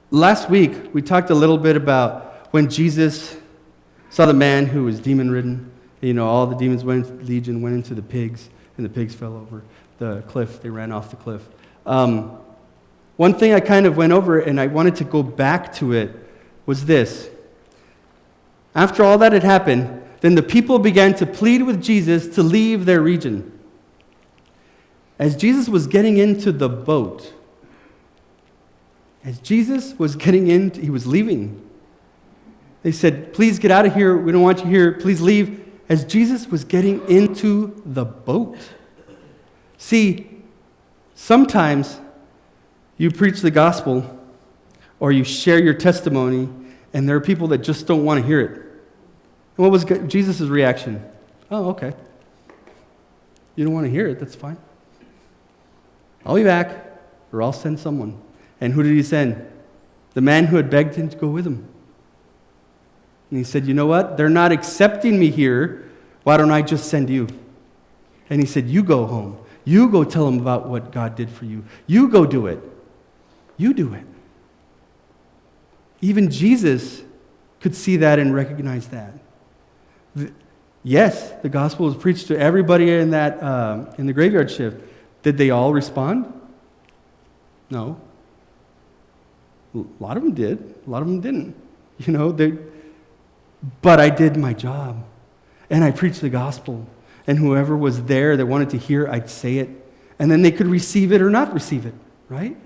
Last week, we talked a little bit about when Jesus saw the man who was demon-ridden. All the demons legion went into the pigs, and the pigs fell over the cliff. They ran off the cliff. One thing I kind of went over, and I wanted to go back to it, was this. After all that had happened, then the people began to plead with Jesus to leave their region. As Jesus was getting into the boat, he was leaving. They said, please get out of here. We don't want you here. Please leave. As Jesus was getting into the boat. See, sometimes you preach the gospel or you share your testimony and there are people that just don't want to hear it. And what was Jesus' reaction? Oh, okay. You don't want to hear it, that's fine. I'll be back or I'll send someone. And who did he send? The man who had begged him to go with him. And he said, you know what? They're not accepting me here. Why don't I just send you? And he said, you go home. You go tell them about what God did for you. You go do it. You do it. Even Jesus could see that and recognize that. Yes, the gospel was preached to everybody in the graveyard shift. Did they all respond? No. A lot of them did. A lot of them didn't. But I did my job. And I preached the gospel. And whoever was there that wanted to hear, I'd say it. And then they could receive it or not receive it, right?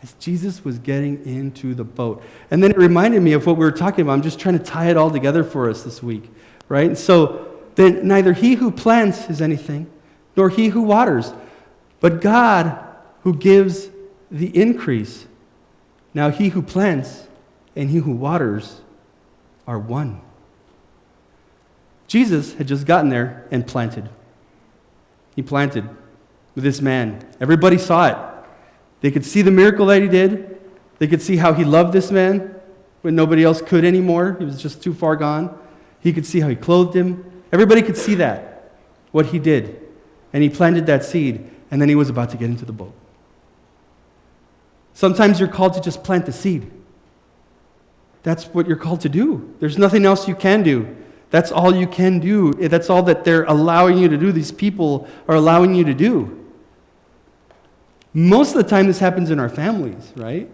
As Jesus was getting into the boat. And then it reminded me of what we were talking about. I'm just trying to tie it all together for us this week, right? And so then neither he who plants is anything, nor he who waters, but God who gives the increase. Now he who plants and he who waters are one. Jesus had just gotten there and planted. He planted with this man. Everybody saw it. They could see the miracle that he did. They could see how he loved this man when nobody else could anymore. He was just too far gone. He could see how he clothed him. Everybody could see that, what he did. And he planted that seed, and then he was about to get into the boat. Sometimes you're called to just plant the seed. That's what you're called to do. There's nothing else you can do. That's all you can do. That's all that they're allowing you to do. These people are allowing you to do. Most of the time this happens in our families, right?